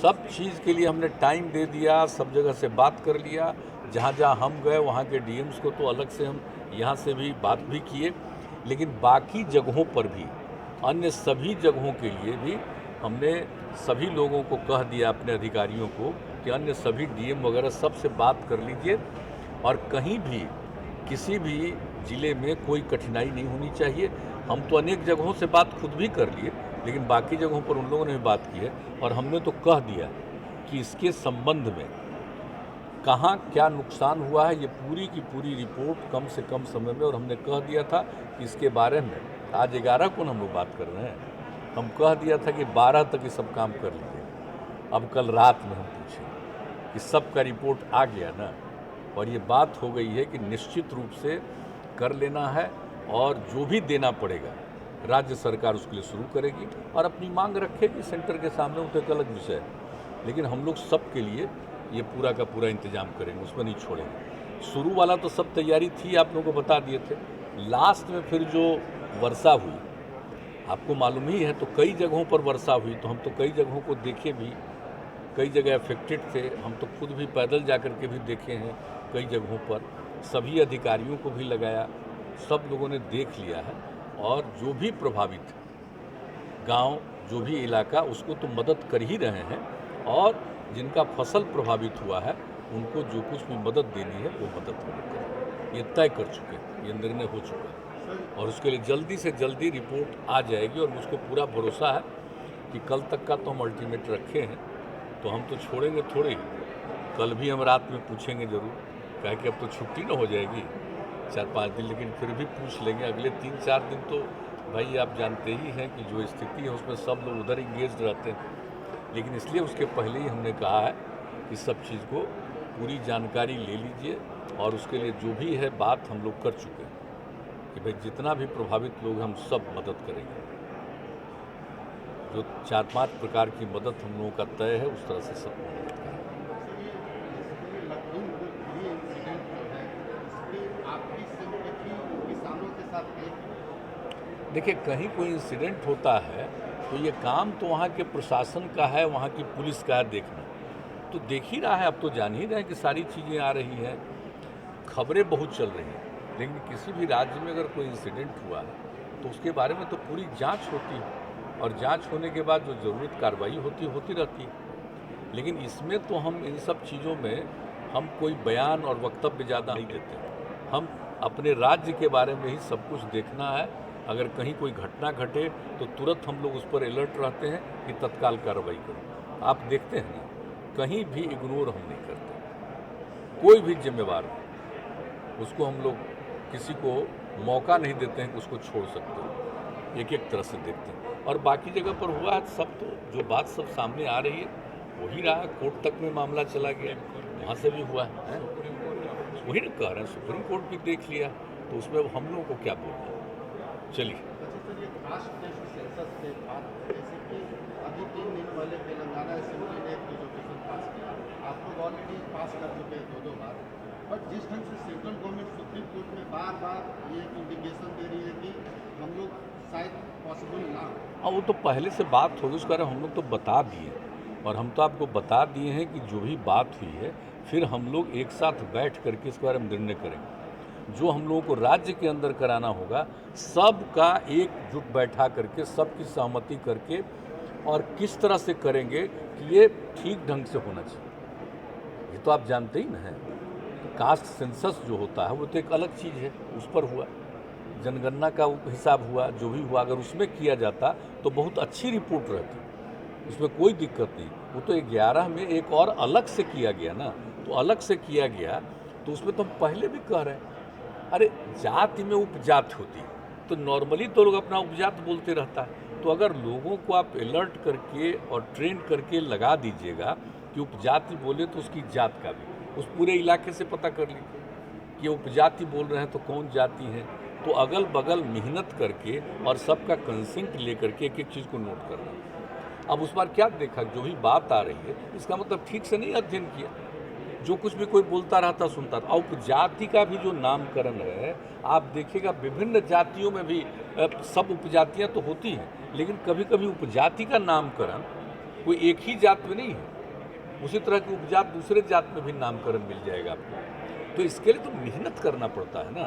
सब चीज़ के लिए हमने टाइम दे दिया, सब जगह से बात कर लिया। जहाँ जहाँ हम गए वहाँ के डीएम्स को तो अलग से हम यहाँ से भी बात भी किए, लेकिन बाकी जगहों पर भी, अन्य सभी जगहों के लिए भी हमने सभी लोगों को कह दिया, अपने अधिकारियों को, कि अन्य सभी डीएम वगैरह सबसे बात कर लीजिए और कहीं भी किसी भी ज़िले में कोई कठिनाई नहीं होनी चाहिए। हम तो अनेक जगहों से बात खुद भी कर लिए, लेकिन बाकी जगहों पर उन लोगों ने भी बात की है और हमने तो कह दिया कि इसके संबंध में कहाँ क्या नुकसान हुआ है, ये पूरी की पूरी रिपोर्ट कम से कम समय में, और हमने कह दिया था कि इसके बारे में आज 11 को हम लोग बात कर रहे हैं, हम कह दिया था कि 12 तक ये सब काम कर लीजिए। अब कल रात में हम पूछे कि सबका रिपोर्ट आ गया ना, और ये बात हो गई है कि निश्चित रूप से कर लेना है और जो भी देना पड़ेगा राज्य सरकार उसके लिए शुरू करेगी और अपनी मांग रखेगी सेंटर के सामने, वो तो एक अलग विषय है। लेकिन हम लोग सब के लिए ये पूरा का पूरा इंतजाम करेंगे, उसमें नहीं छोड़ेंगे। शुरू वाला तो सब तैयारी थी, आप लोगों को बता दिए थे। लास्ट में फिर जो वर्षा हुई, आपको मालूम ही है, तो कई जगहों पर वर्षा हुई, तो हम तो कई जगहों को देखे भी, कई जगह अफेक्टेड थे, हम तो खुद भी पैदल जा कर के भी देखे हैं कई जगहों पर, सभी अधिकारियों को भी लगाया, सब लोगों ने देख लिया है। और जो भी प्रभावित गांव, जो भी इलाका, उसको तो मदद कर ही रहे हैं, और जिनका फसल प्रभावित हुआ है उनको जो कुछ भी मदद देनी है वो मदद हम लोग करें। ये तय कर चुके हैं, ये निर्णय हो चुका है, और उसके लिए जल्दी से जल्दी रिपोर्ट आ जाएगी। और मुझको पूरा भरोसा है कि कल तक का तो हम अल्टीमेट रखे हैं, तो हम तो छोड़ेंगे थोड़े ही। कल भी हम रात में पूछेंगे ज़रूर, कहे कि अब तो छुट्टी ना हो जाएगी 4-5 दिन, लेकिन फिर भी पूछ लेंगे। अगले 3-4 दिन तो भाई आप जानते ही हैं कि जो स्थिति है उसमें सब लोग उधर इंगेज रहते हैं, लेकिन इसलिए उसके पहले ही हमने कहा है कि सब चीज़ को पूरी जानकारी ले लीजिए, और उसके लिए जो भी है बात हम लोग कर चुके हैं कि भाई जितना भी प्रभावित लोग, हम सब मदद करेंगे। जो 4-5 प्रकार की मदद हम लोगों का तय है, उस तरह से सब मदद करेंगे। देखिए, कहीं कोई इंसिडेंट होता है तो ये काम तो वहाँ के प्रशासन का है, वहाँ की पुलिस का है देखना। तो देख ही रहा है, अब तो जान ही रहे हैं कि सारी चीज़ें आ रही हैं, खबरें बहुत चल रही हैं, लेकिन किसी भी राज्य में अगर कोई इंसिडेंट हुआ है तो उसके बारे में तो पूरी जांच होती है, और जांच होने के बाद जो ज़रूरत कार्रवाई होती रहती है। लेकिन इसमें तो हम इन सब चीज़ों में हम कोई बयान और वक्तव्य ज़्यादा नहीं देते। हम अपने राज्य के बारे में ही सब कुछ देखना है। अगर कहीं कोई घटना घटे तो तुरंत हम लोग उस पर अलर्ट रहते हैं कि तत्काल कार्रवाई करो। आप देखते हैं ना, कहीं भी इग्नोर हम नहीं करते। कोई भी जिम्मेवार हो, उसको हम लोग किसी को मौका नहीं देते हैं कि उसको छोड़ सकते हो, एक एक तरह से देखते हैं। और बाकी जगह पर हुआ है सब, तो जो बात सब सामने आ रही है वही रहा। कोर्ट तक में मामला चला गया, वहाँ से भी हुआ है, वही ना कह रहे हैं, सुप्रीम कोर्ट भी देख लिया, तो उसमें अब हम लोगों को क्या बोलना। चलिए, अभी 3 दिन पहले तेलंगाना असेंबली ने एक रेजोल्यूशन पास किया, आप लोग ऑलरेडी पास कर चुके हैं 2-2 बार, बट जिस ढंग से सेंट्रल गवर्नमेंट सुप्रीम कोर्ट में बार बार ये इंडिकेशन दे रही है कि हम लोग शायद पॉसिबल ना हो। हाँ, वो तो पहले से बात होगी, उसके बारे में हम लोग तो बता दिए, और हम तो आपको बता दिए हैं कि जो भी बात हुई है फिर हम लोग एक साथ बैठ करके इसके बारे में निर्णय करेंगे। जो हम लोगों को राज्य के अंदर कराना होगा, सबका एकजुट बैठा करके, सबकी सहमति करके, और किस तरह से करेंगे कि ये ठीक ढंग से होना चाहिए। ये तो आप जानते ही ना हैं, कास्ट सेंसस जो होता है वो तो एक अलग चीज़ है, उस पर हुआ जनगणना का हिसाब हुआ, जो भी हुआ, अगर उसमें किया जाता तो बहुत अच्छी रिपोर्ट रहती, उसमें कोई दिक्कत नहीं। वो तो 11 में एक और अलग से किया गया ना, तो अलग से किया गया, तो उसमें तो हम पहले भी कह रहे हैं, अरे जाति में उपजाति होती है, तो नॉर्मली तो लोग अपना उपजात बोलते रहता है। तो अगर लोगों को आप अलर्ट करके और ट्रेन करके लगा दीजिएगा कि उपजाति बोले तो उसकी जात का भी, उस पूरे इलाके से पता कर लीजिए कि उपजाति बोल रहे हैं तो कौन जाति है, तो अगल बगल मेहनत करके और सबका कंसेंट लेकर के एक एक चीज़ को नोट करना। अब उस बार क्या देखा, जो भी बात आ रही है इसका मतलब ठीक से नहीं अध्ययन किया, जो कुछ भी कोई बोलता रहता सुनता था। उपजाति का भी जो नामकरण है, आप देखिएगा विभिन्न जातियों में भी सब उपजातियां तो होती हैं, लेकिन कभी कभी उपजाति का नामकरण कोई एक ही जात में नहीं है, उसी तरह की उपजात दूसरे जात में भी नामकरण मिल जाएगा आपको। तो इसके लिए तो मेहनत करना पड़ता है ना।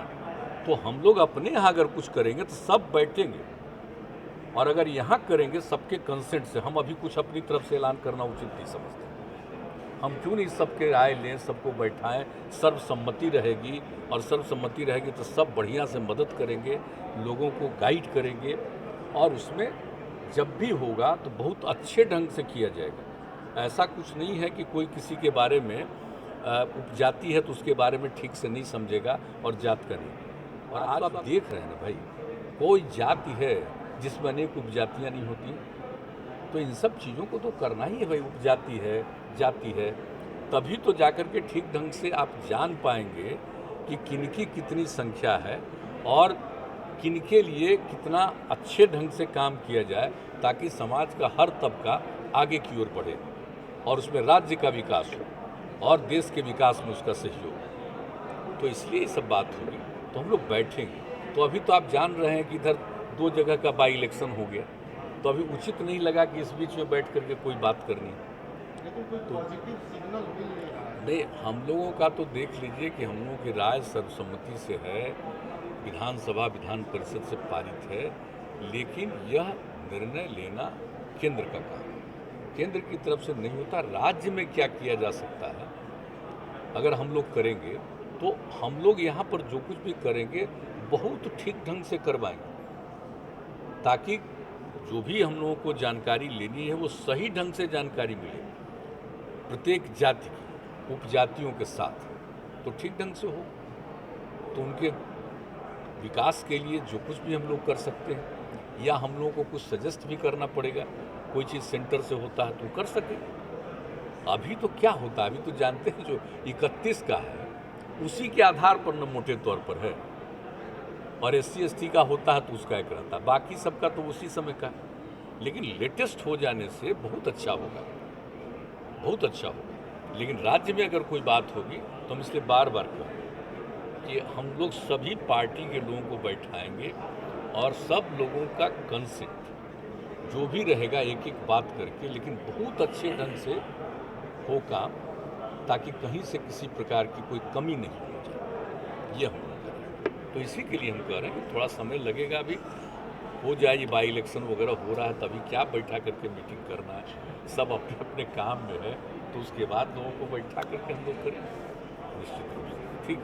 तो हम लोग अपने यहाँ अगर कुछ करेंगे तो सब बैठेंगे, और अगर यहाँ करेंगे सबके कंसेंट से, हम अभी कुछ अपनी तरफ से ऐलान करना उचित नहीं समझते। हम क्यों नहीं सबके राय लें, सबको बैठाएं, सर्वसम्मति रहेगी, और सर्वसम्मति रहेगी तो सब बढ़िया से मदद करेंगे, लोगों को गाइड करेंगे, और उसमें जब भी होगा तो बहुत अच्छे ढंग से किया जाएगा। ऐसा कुछ नहीं है कि कोई किसी के बारे में उपजाति है तो उसके बारे में ठीक से नहीं समझेगा और जात का नहीं। और आज आप देख रहे हैं ना भाई, कोई जाति है जिसमें अनेक उपजातियाँ नहीं होती, तो इन सब चीज़ों को तो करना ही है भाई। उपजाति है, जाति है, तभी तो जाकर के ठीक ढंग से आप जान पाएंगे कि किनकी कितनी संख्या है और किनके लिए कितना अच्छे ढंग से काम किया जाए, ताकि समाज का हर तबका आगे की ओर बढ़े और उसमें राज्य का विकास हो और देश के विकास में उसका सहयोग। तो इसलिए ये सब बात होगी, तो हम लोग बैठेंगे। तो अभी तो आप जान रहे हैं कि इधर 2 जगह का बाई इलेक्शन हो गया, तो अभी उचित नहीं लगा कि इस बीच में बैठ करके कोई बात करनी। लेकिन कोई पॉजिटिव सिग्नल मिल नहीं रहा है। नहीं, हम लोगों का तो देख लीजिए कि हम लोगों की राय सर्वसम्मति से है, विधानसभा विधान परिषद से पारित है, लेकिन यह निर्णय लेना केंद्र का काम है। केंद्र की तरफ से नहीं होता। राज्य में क्या किया जा सकता है अगर हम लोग करेंगे, तो हम लोग यहाँ पर जो कुछ भी करेंगे बहुत ठीक ढंग से करवाएंगे, ताकि जो भी हम लोगों को जानकारी लेनी है वो सही ढंग से जानकारी मिले प्रत्येक जाति की, उपजातियों के साथ, तो ठीक ढंग से हो। तो उनके विकास के लिए जो कुछ भी हम लोग कर सकते हैं, या हम लोगों को कुछ सजेस्ट भी करना पड़ेगा, कोई चीज़ सेंटर से होता है तो कर सके। अभी तो क्या होता है, अभी तो जानते हैं जो 31 का है उसी के आधार पर न मोटे तौर पर है, और SC/ST का होता है तो उसका एक रहता है, बाकी सबका तो उसी समय का। लेकिन लेटेस्ट हो जाने से बहुत अच्छा होगा, बहुत अच्छा होगा। लेकिन राज्य में अगर कोई बात होगी तो हम इसलिए बार बार कहें कि हम लोग सभी पार्टी के लोगों को बैठाएंगे और सब लोगों का कंसेंट जो भी रहेगा एक एक बात करके, लेकिन बहुत अच्छे ढंग से हो काम, ताकि कहीं से किसी प्रकार की कोई कमी नहीं हो जाए। ये हम लोग कर रहे हैं। तो इसी के लिए हम कह रहे हैं कि थोड़ा समय लगेगा, अभी हो जाए, ये बाई इलेक्शन वगैरह हो रहा है, तभी क्या बैठा करके मीटिंग करना है, सब अपने अपने काम में है, तो उसके बाद लोगों को बैठा करके हम लोग करें निश्चित रूप से। ठीक।